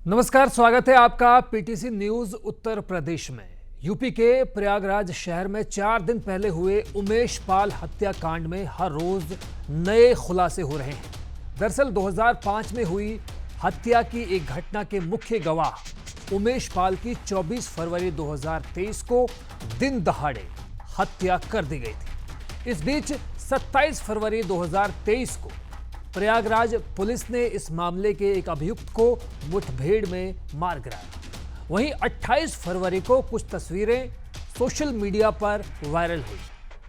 नमस्कार, स्वागत है आपका पीटीसी न्यूज उत्तर प्रदेश में। यूपी के प्रयागराज शहर में 4 दिन पहले हुए उमेश पाल हत्याकांड में हर रोज नए खुलासे हो रहे हैं। दरअसल 2005 में हुई हत्या की एक घटना के मुख्य गवाह उमेश पाल की 24 फरवरी 2023 को दिन दहाड़े हत्या कर दी गई थी। इस बीच 27 फरवरी 2023 को प्रयागराज पुलिस ने इस मामले के एक अभियुक्त को मुठभेड़ में मार गिराया। वहीं 28 फरवरी को कुछ तस्वीरें सोशल मीडिया पर वायरल हुई,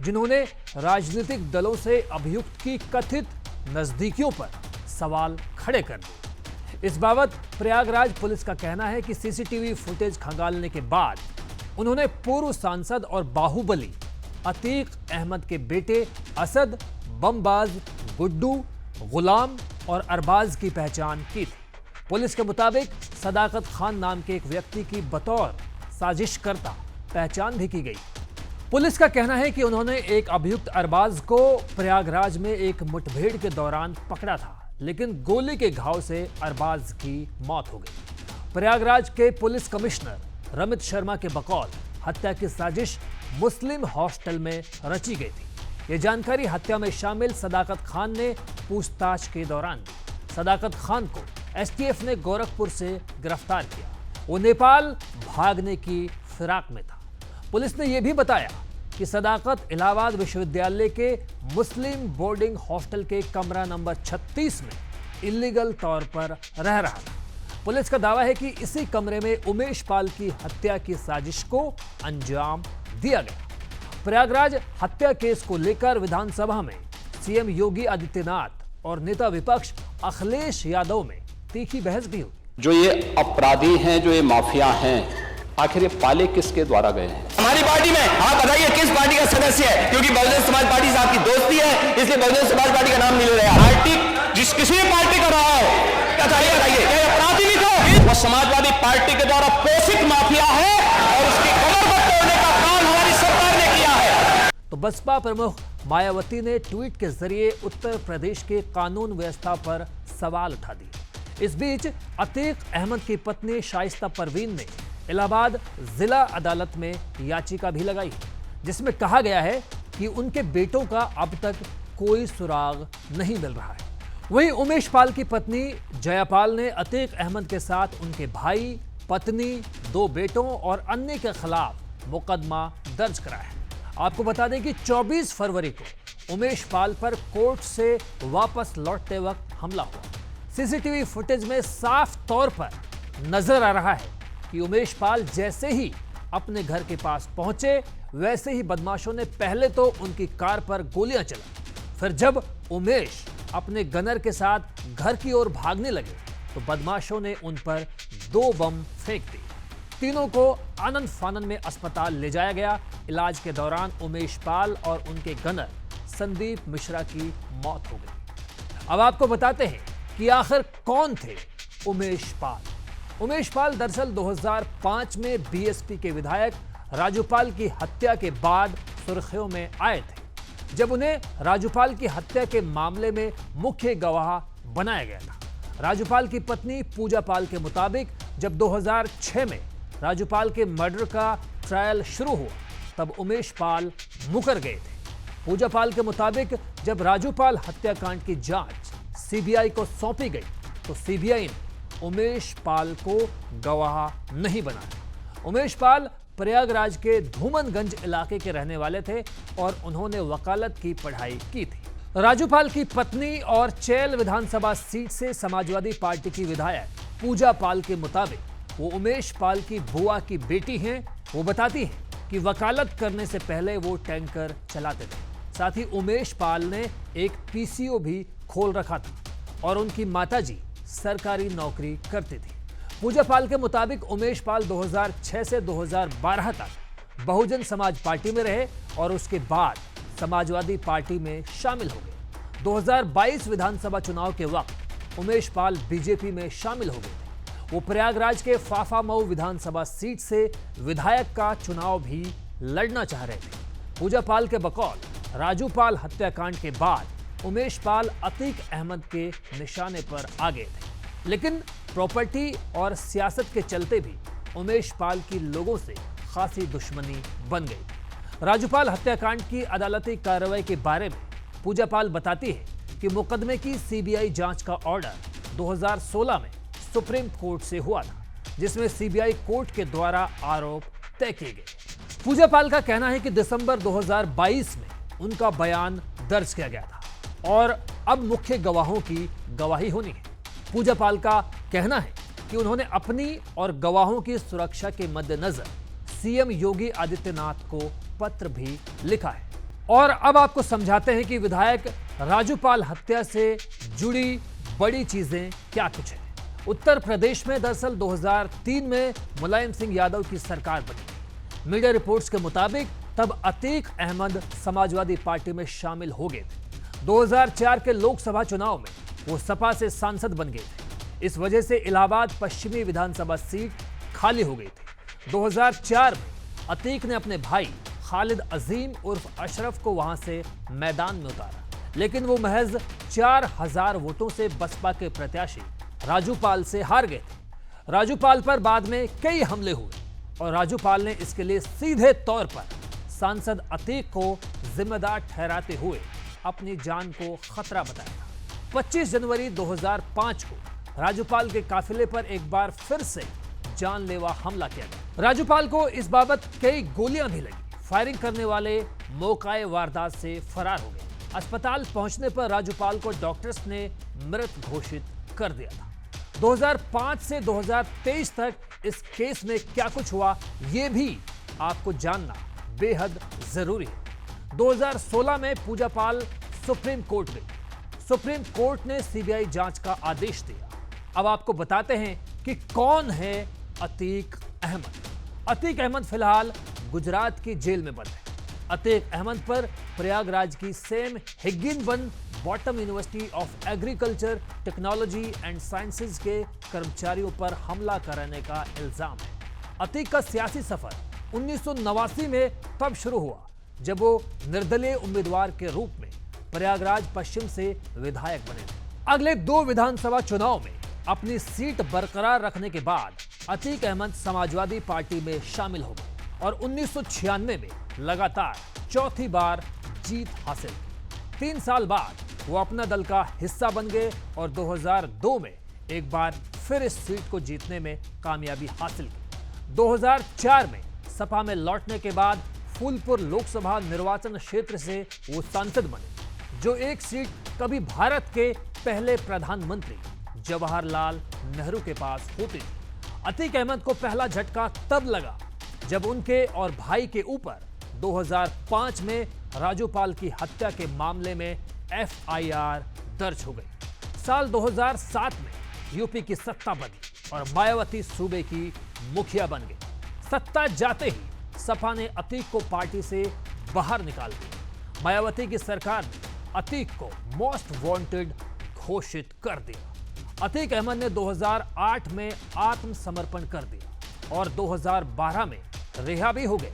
जिन्होंने राजनीतिक दलों से अभियुक्त की कथित नजदीकियों पर सवाल खड़े कर दिए। इस बाबत प्रयागराज पुलिस का कहना है कि सीसीटीवी फुटेज खंगालने के बाद उन्होंने पूर्व सांसद और बाहुबली अतीक अहमद के बेटे असद, बमबाज गुड्डू, गुलाम और अरबाज की पहचान की थी। पुलिस के मुताबिक सदाकत खान नाम के एक व्यक्ति की बतौर साजिशकर्ता पहचान भी की गई। पुलिस का कहना है कि उन्होंने एक अभियुक्त अरबाज को प्रयागराज में एक मुठभेड़ के दौरान पकड़ा था, लेकिन गोली के घाव से अरबाज की मौत हो गई। प्रयागराज के पुलिस कमिश्नर रमित शर्मा के बकौल हत्या की साजिश मुस्लिम हॉस्टल में रची गई थी। ये जानकारी हत्या में शामिल सदाकत खान ने पूछताछ के दौरान दी। सदाकत खान को एसटीएफ ने गोरखपुर से गिरफ्तार किया। वो नेपाल भागने की फिराक में था। पुलिस ने यह भी बताया कि सदाकत इलाहाबाद विश्वविद्यालय के मुस्लिम बोर्डिंग हॉस्टल के कमरा नंबर 36 में इलीगल तौर पर रह रहा था। पुलिस का दावा है कि इसी कमरे में उमेश पाल की हत्या की साजिश को अंजाम दिया गया। प्रयागराज हत्या केस को लेकर विधानसभा में सीएम योगी आदित्यनाथ और नेता विपक्ष अखिलेश यादव में तीखी बहस भी हुई। जो ये अपराधी हैं, जो ये माफिया हैं, आखिर ये पाले किसके द्वारा गए हैं? हमारी पार्टी में आप बताइए किस पार्टी का सदस्य है? क्योंकि बहुजन समाज पार्टी से आपकी दोस्ती है, इसलिए बहुजन समाज पार्टी का नाम नहीं ले रहे हैं। पार्टी जिस किसी भी पार्टी का रहा हो, क्या चाहिए बताइए, क्या अपराधी भी थे? वो समाजवादी पार्टी के द्वारा पोषित माफिया है और उसकी कमर को तोड़ने का काम हमारी सरकार ने किया है। तो बसपा प्रमुख मायावती ने ट्वीट के जरिए उत्तर प्रदेश के कानून व्यवस्था पर सवाल उठा दिए। इस बीच अतीक अहमद की पत्नी शाइस्ता परवीन ने इलाहाबाद जिला अदालत में याचिका भी लगाई, जिसमें कहा गया है कि उनके बेटों का अब तक कोई सुराग नहीं मिल रहा है। वहीं उमेश पाल की पत्नी जयापाल ने अतीक अहमद के साथ उनके भाई, पत्नी, 2 बेटों और अन्य के खिलाफ मुकदमा दर्ज कराया है। आपको बता दें कि 24 फरवरी को उमेश पाल पर कोर्ट से वापस लौटते वक्त हमला हुआ। सीसीटीवी फुटेज में साफ तौर पर नजर आ रहा है कि उमेश पाल जैसे ही अपने घर के पास पहुंचे, वैसे ही बदमाशों ने पहले तो उनकी कार पर गोलियां चलाई। फिर जब उमेश अपने गनर के साथ घर की ओर भागने लगे तो बदमाशों ने उन पर 2 बम फेंक दिए। तीनों को आनंद फानन में अस्पताल ले जाया गया। इलाज के दौरान उमेश पाल और उनके गनर संदीप मिश्रा की मौत हो गई। अब आपको बताते हैं कि आखिर कौन थे उमेश पाल। उमेश पाल दरअसल 2005 में बीएसपी के विधायक राजूपाल की हत्या के बाद सुर्खियों में आए थे, जब उन्हें राजूपाल की हत्या के मामले में मुख्य गवाह बनाया गया था। राजूपाल की पत्नी पूजा पाल के मुताबिक जब 2006 में राजूपाल के मर्डर का ट्रायल शुरू हुआ, तब उमेश पाल मुकर गए थे। पूजा पाल के मुताबिक जब राजूपाल हत्याकांड की जांच सीबीआई को सौंपी गई तो सीबीआई ने उमेश पाल को गवाह नहीं बनाया। उमेश पाल प्रयागराज के धूमनगंज इलाके के रहने वाले थे और उन्होंने वकालत की पढ़ाई की थी। राजूपाल की पत्नी और चैल विधानसभा सीट से समाजवादी पार्टी की विधायक पूजा पाल के मुताबिक वो उमेश पाल की बुआ की बेटी हैं। वो बताती हैं कि वकालत करने से पहले वो टैंकर चलाते थे। साथ ही उमेश पाल ने एक पीसीओ भी खोल रखा था और उनकी माताजी सरकारी नौकरी करती थी। पूजा पाल के मुताबिक उमेश पाल 2006 से 2012 तक बहुजन समाज पार्टी में रहे और उसके बाद समाजवादी पार्टी में शामिल हो गए। 2022 विधानसभा चुनाव के वक्त उमेश पाल बीजेपी में शामिल हो गए थे। वो प्रयागराज के फाफामऊ विधानसभा सीट से विधायक का चुनाव भी लड़ना चाह रहे थे। पूजा पाल के बकौल राजूपाल हत्याकांड के बाद उमेश पाल अतीक अहमद के निशाने पर आ गए थे, लेकिन प्रॉपर्टी और सियासत के चलते भी उमेश पाल की लोगों से खासी दुश्मनी बन गई। राजूपाल हत्याकांड की अदालती कार्रवाई के बारे में पूजा पाल बताती है कि मुकदमे की सीबीआई जांच का ऑर्डर 2016 में सुप्रीम कोर्ट से हुआ था, जिसमें सीबीआई कोर्ट के द्वारा आरोप तय किए गए। पूजा पाल का कहना है कि दिसंबर 2022 में उनका बयान दर्ज किया गया था और अब मुख्य गवाहों की गवाही होनी है। पूजा पाल का कहना है कि उन्होंने अपनी और गवाहों की सुरक्षा के मद्देनजर सीएम योगी आदित्यनाथ को पत्र भी लिखा है। और अब आपको समझाते हैं कि विधायक राजूपाल हत्या से जुड़ी बड़ी चीजें क्या कुछ है। उत्तर प्रदेश में दरअसल 2003 में मुलायम सिंह यादव की सरकार बनी। मीडिया रिपोर्ट्स के मुताबिक तब अतीक अहमद समाजवादी पार्टी में शामिल हो गए थे। 2004 के लोकसभा चुनाव में वो सपा से सांसद बन गए थे। इस वजह से इलाहाबाद पश्चिमी विधानसभा सीट खाली हो गई थी। 2004 में अतीक ने अपने भाई खालिद अजीम उर्फ अशरफ को वहां से मैदान में उतारा, लेकिन वो महज 4000 वोटों से बसपा के प्रत्याशी राजूपाल से हार गए थे। राजूपाल पर बाद में कई हमले हुए और राजूपाल ने इसके लिए सीधे तौर पर सांसद अतीक को जिम्मेदार ठहराते हुए अपनी जान को खतरा बताया था। 25 जनवरी 2005 को राजूपाल के काफिले पर एक बार फिर से जानलेवा हमला किया गया। राजूपाल को इस बाबत कई गोलियां भी लगी। फायरिंग करने वाले मौकाए वारदात से फरार हो गए। अस्पताल पहुंचने पर राजूपाल को डॉक्टर्स ने मृत घोषित कर दिया था। 2005 से 2023 तक इस केस में क्या कुछ हुआ, यह भी आपको जानना बेहद जरूरी है। 2016 में पूजा पाल सुप्रीम कोर्ट गई। सुप्रीम कोर्ट ने सीबीआई जांच का आदेश दिया। अब आपको बताते हैं कि कौन है अतीक अहमद। अतीक अहमद फिलहाल गुजरात की जेल में बंद है। अतीक अहमद पर प्रयागराज की Sam Higginbottom university of agriculture technology and sciences के कर्मचारियों पर हमला करने का इल्जाम है। अतीक का सियासी सफर 1989 में तब शुरू हुआ जब वो निर्दलीय उम्मीदवार के रूप में प्रयागराज पश्चिम से विधायक बने थे। अगले 2 विधानसभा चुनाव में अपनी सीट बरकरार रखने के बाद अतीक अहमद समाजवादी पार्टी में शामिल हो गए और 1996 में लगातार चौथी बार जीत हासिल की। 3 साल बाद वो अपना दल का हिस्सा बन गए और 2002 में एक बार फिर इस सीट को जीतने में कामयाबी हासिल की। 2004 में सपा में लौटने के बाद फूलपुर लोकसभा निर्वाचन क्षेत्र से वो सांसद बने, जो एक सीट कभी भारत के पहले प्रधानमंत्री जवाहरलाल नेहरू के पास होती थी। अतीक अहमद को पहला झटका तब लगा जब उनके और भाई के ऊपर 2005 में राजूपाल की हत्या के मामले में एफआईआर दर्ज हो गई। साल 2007 में यूपी की सत्ता बनी और मायावती सूबे की मुखिया बन गई। सत्ता जाते ही सपा ने अतीक को पार्टी से बाहर निकाल दिया। मायावती की सरकार ने अतीक को मोस्ट वांटेड घोषित कर दिया। अतीक अहमद ने 2008 में आत्मसमर्पण कर दिया और 2012 में रिहा भी हो गए।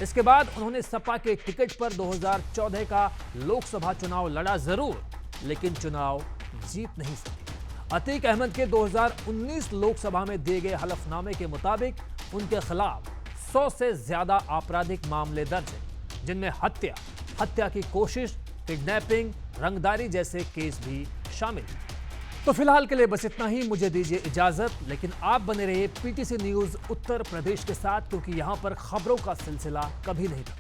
इसके बाद उन्होंने सपा के टिकट पर 2014 का लोकसभा चुनाव लड़ा जरूर, लेकिन चुनाव जीत नहीं सके। अतीक अहमद के 2019 लोकसभा में दिए गए हलफनामे के मुताबिक उनके खिलाफ 100 से ज्यादा आपराधिक मामले दर्ज हैं, जिनमें हत्या की कोशिश, किडनैपिंग, रंगदारी जैसे केस भी शामिल हैं। तो फिलहाल के लिए बस इतना ही। मुझे दीजिए इजाजत, लेकिन आप बने रहिए पीटीसी न्यूज उत्तर प्रदेश के साथ, क्योंकि यहां पर खबरों का सिलसिला कभी नहीं थका।